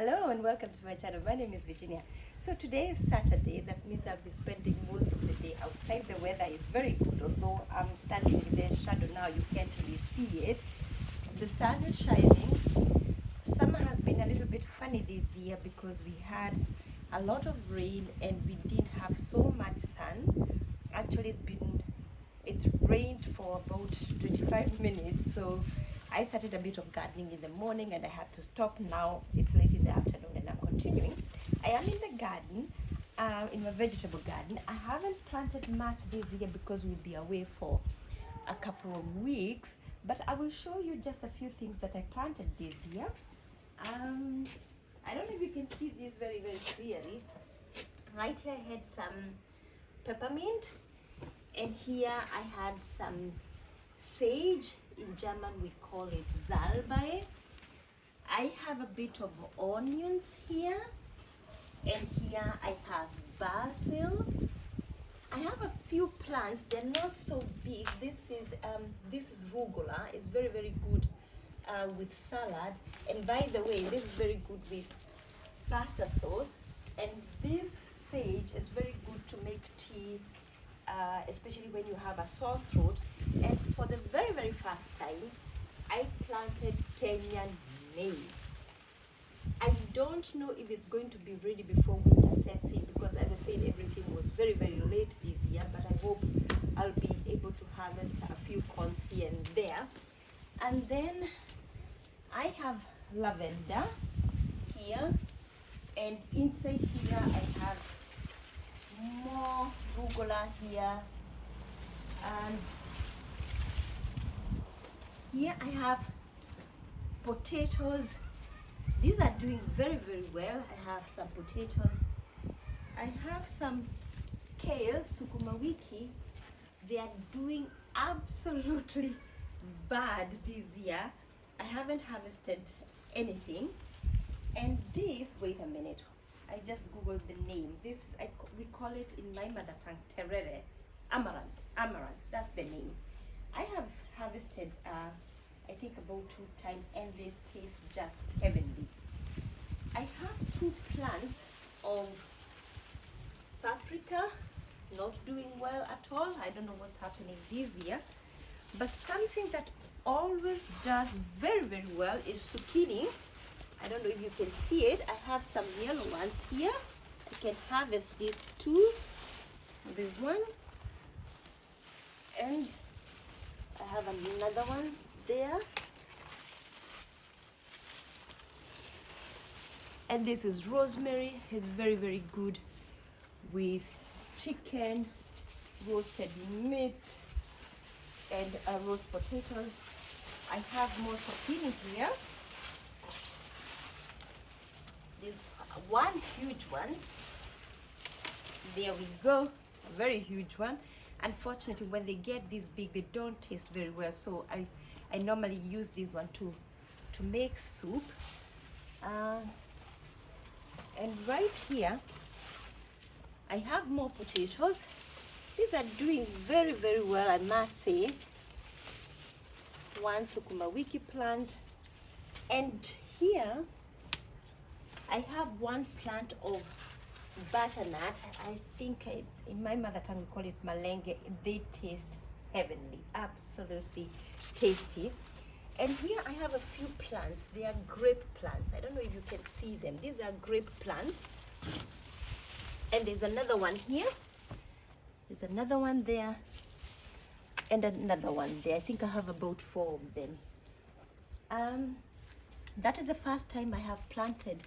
Hello and welcome to my channel. My name is Virginia. So today is Saturday. That means I'll be spending most of the day outside. The weather is very good, although I'm standing in the shadow now. You can't really see it. The sun is shining. Summer has been a little bit funny this year because we had a lot of rain and we didn't have so much sun. Actually, it's rained for about 25 minutes. So I started a bit of gardening in the morning and I had to stop. Now it's late in the afternoon and I'm continuing. I am in the garden, in my vegetable garden. I haven't planted much this year because we'll be away for a couple of weeks, but I will show you just a few things that I planted this year. I don't know if you can see this very, very clearly. Right here I had some peppermint, and here I had some sage. In German we call it Salbei. I have a bit of onions here, and here I have basil. I have a few plants. They're not so big. This is rugula. It's very, very good with salad. And by the way, this is very good with pasta sauce. And this sage is very good to make tea, especially when you have a sore throat. And for the very, very first time, I planted Kenyan maize. I don't know if it's going to be ready before winter sets in because, as I said, everything was very, very late this year, but I hope I'll be able to harvest a few corns here and there. And then I have lavender here, and inside here I have more rugula here, and here I have potatoes. These are doing very, very well. I have some potatoes. I have some kale, sukuma wiki. They are doing absolutely bad this year. I haven't harvested anything. And this, wait a minute, I just googled the name. This, we call it in my mother tongue, terere, amaranth, that's the name. I have harvested, I think about 2 times, and they taste just heavenly. I have 2 plants of paprika, not doing well at all. I don't know what's happening this year, but something that always does very, very well is zucchini. I don't know if you can see it. I have some yellow ones here. I can harvest these 2, this one, and I have another one there. And this is rosemary. It's very, very good with chicken, roasted meat, and roast potatoes. I have more zucchini here. There's one huge one. There we go, a very huge one. Unfortunately, when they get this big, they don't taste very well. So I normally use this one to make soup. And right here, I have more potatoes. These are doing very, very well, I must say. One sukuma wiki plant. And here, I have one plant of butternut. I think in my mother tongue we call it malenge. They taste heavenly, absolutely tasty. And here I have a few plants. They are grape plants. I don't know if you can see them. These are grape plants. And there's another one here. There's another one there. And another one there. I think I have about 4 of them. That is the first time I have planted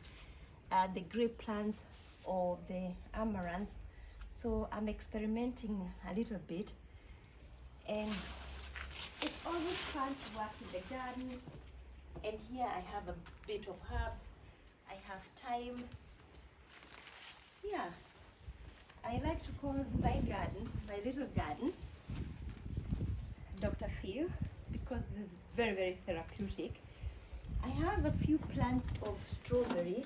the grape plants or the amaranth. So I'm experimenting a little bit. And it's always fun to work in the garden. And here I have a bit of herbs. I have thyme. Yeah, I like to call my garden, my little garden, Dr. Phil, because this is very, very therapeutic. I have a few plants of strawberry.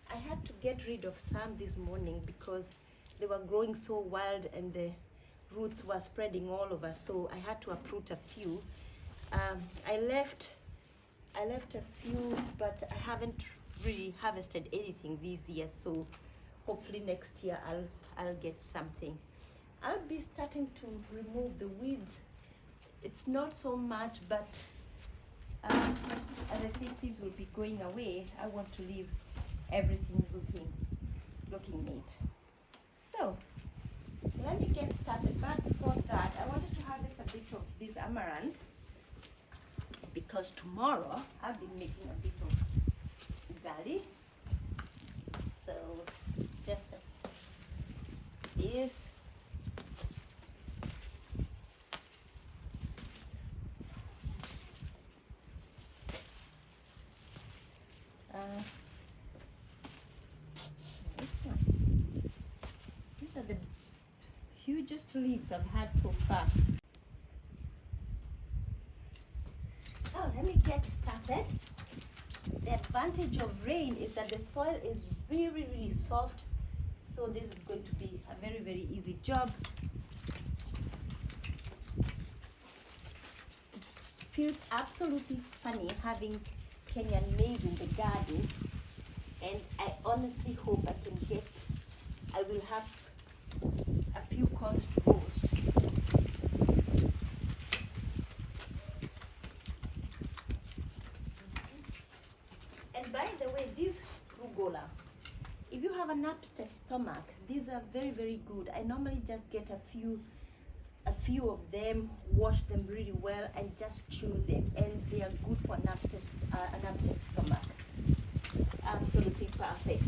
I had to get rid of some this morning because they were growing so wild and the roots were spreading all over, so I had to uproot a few. I left a few, but I haven't really harvested anything this year, so hopefully next year I'll get something. I'll be starting to remove the weeds. It's not so much, but as I said, seeds will be going away. I want to leave everything looking neat. So let me get started. But before that, I wanted to harvest a bit of this amaranth, because tomorrow I've been making a bit of ugali. So just this. This one. These are the hugest leaves I've had so far. So let me get started. The advantage of rain is that the soil is really soft, so this is going to be a very easy job. It feels absolutely funny having Kenyan maize in the garden, and I honestly hope I will have a few corns to roast. And by the way, this rugola, if you have an upset stomach, these are very good. I normally just get a few of them, wash them really well, and just chew them, and they are good for an upset stomach. Absolutely perfect.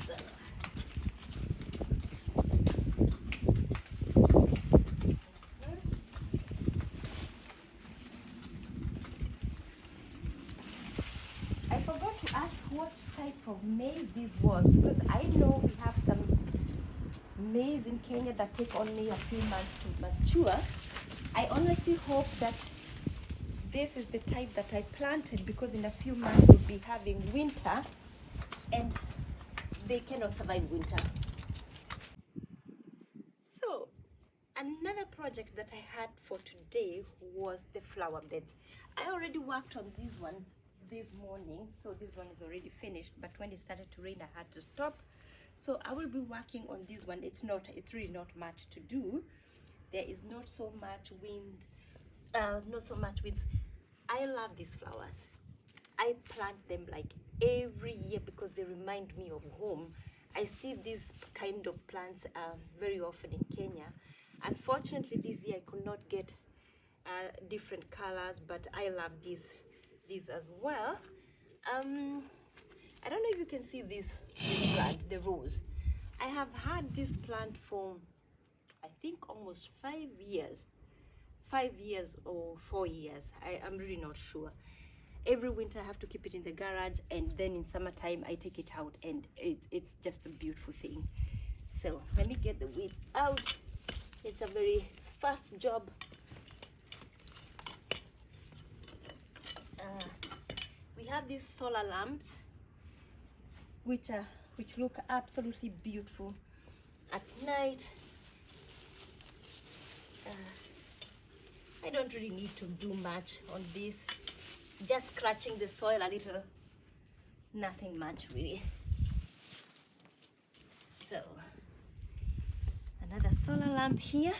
So I forgot to ask what type of maize this was, because I know we have some maize in Kenya that take only a few months to mature. I honestly hope that this is the type that I planted, because in a few months we'll be having winter and they cannot survive winter. So another project that I had for today was the flower beds. I already worked on this one this morning, so this one is already finished, but when it started to rain I had to stop. So I will be working on this one. It's really not much to do. There is not so much wind, not so much weeds. I love these flowers. I plant them like every year because they remind me of home. I see these kind of plants very often in Kenya. Unfortunately, this year I could not get different colors, but I love these as well. I don't know if you can see this plant, the rose. I have had this plant for, I think, almost 5 years. 5 years or 4 years. I'm really not sure. Every winter I have to keep it in the garage, and then in summertime I take it out, and it's just a beautiful thing. So let me get the weeds out. It's a very fast job. We have these solar lamps, which look absolutely beautiful at night. I don't really need to do much on this, just scratching the soil a little, nothing much really. So another solar lamp here.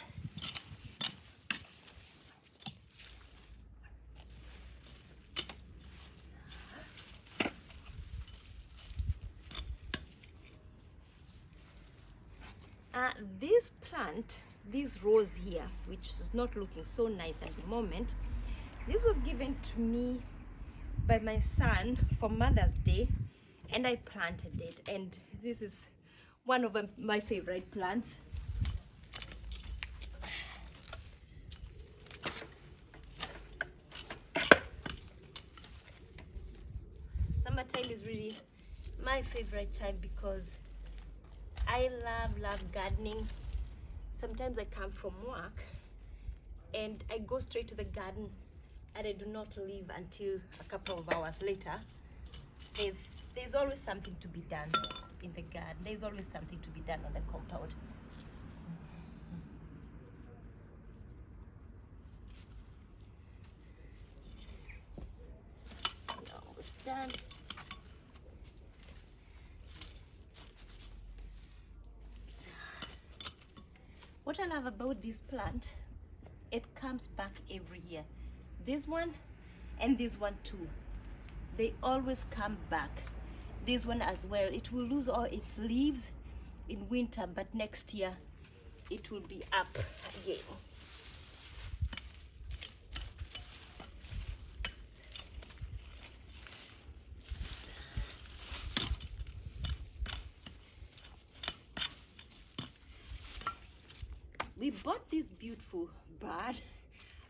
This plant, this rose here, which is not looking so nice at the moment, this was given to me by my son for Mother's Day, and I planted it, and this is one of my favorite plants. Summertime is really my favorite time because I love gardening. Sometimes I come from work and I go straight to the garden, and I do not leave until a couple of hours later. There's always something to be done in the garden. There's always something to be done on the compound. done. So, what I love about this plant, it comes back every year. This one and this one too. They always come back. This one as well. It will lose all its leaves in winter, but next year it will be up again. We bought this beautiful bird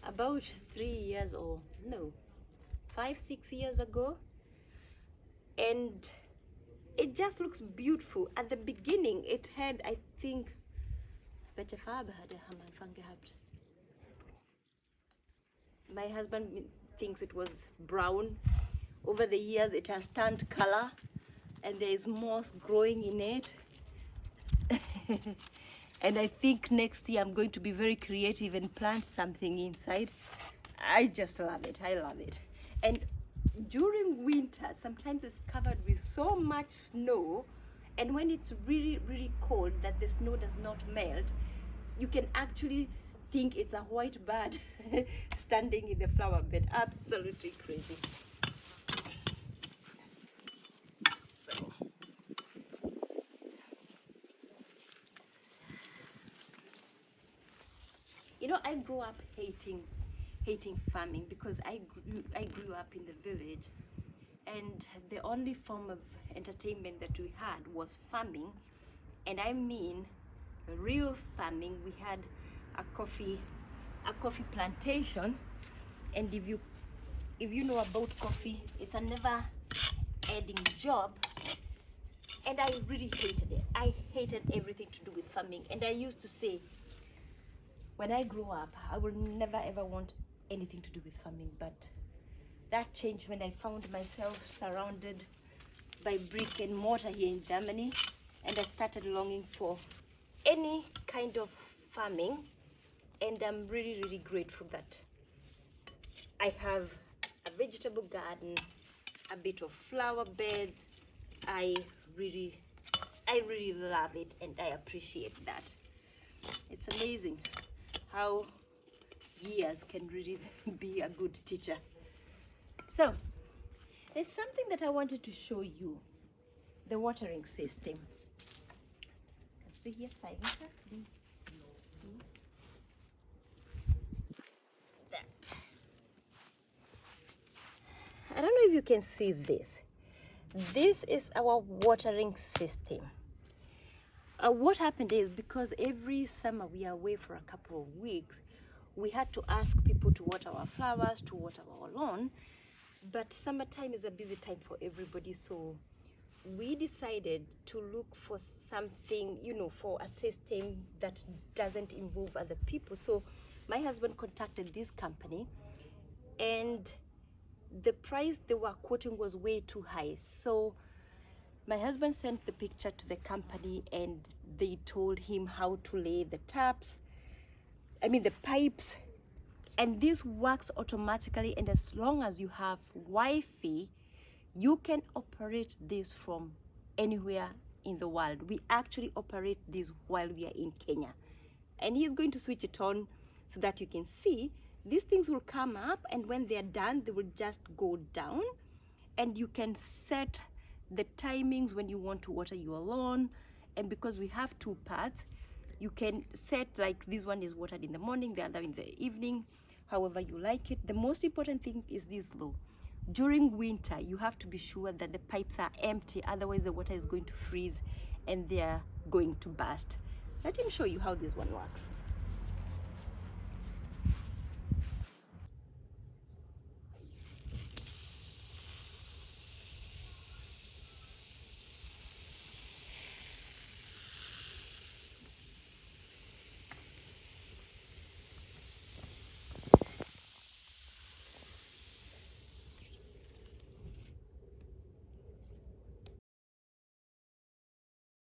about 3 years or no, 5-6 years ago, and it just looks beautiful. At the beginning it had, I think, my husband thinks it was brown. Over the years it has turned color and there is moss growing in it. And I think next year I'm going to be very creative and plant something inside. I just love it. I love it. And during winter, sometimes it's covered with so much snow, and when it's really, really cold that the snow does not melt, you can actually think it's a white bird standing in the flower bed. Absolutely crazy. You know, I grew up hating farming because I grew up in the village, and the only form of entertainment that we had was farming. And I mean real farming. We had a coffee plantation, and if you know about coffee, it's a never ending job, and I really hated it. I hated everything to do with farming, and I used to say, when I grow up, I will never ever want anything to do with farming. But that changed when I found myself surrounded by brick and mortar here in Germany, and I started longing for any kind of farming. And I'm really, really grateful that I have a vegetable garden, a bit of flower beds. I really love it, and I appreciate that. It's amazing how years can really be a good teacher. So there's something that I wanted to show you, the watering system. Kannst du hier zeigen? That. I don't know if you can see this. This is our watering system. What happened is, because every summer we are away for a couple of weeks, we had to ask people to water our flowers, to water our lawn. But summertime is a busy time for everybody, so we decided to look for something, you know, for a system that doesn't involve other people. So my husband contacted this company, and the price they were quoting was way too high. So my husband sent the picture to the company, and they told him how to lay the taps, the pipes, and this works automatically. And as long as you have Wi-Fi, you can operate this from anywhere in the world. We actually operate this while we are in Kenya, and he's going to switch it on so that you can see these things will come up, and when they're done, they will just go down, and you can set the timings when you want to water your lawn. And because we have two parts, you can set, like, this one is watered in the morning, the other in the evening, however you like it. The most important thing is this though: during winter you have to be sure that the pipes are empty, otherwise the water is going to freeze and they're going to burst. Let him show you how this one works.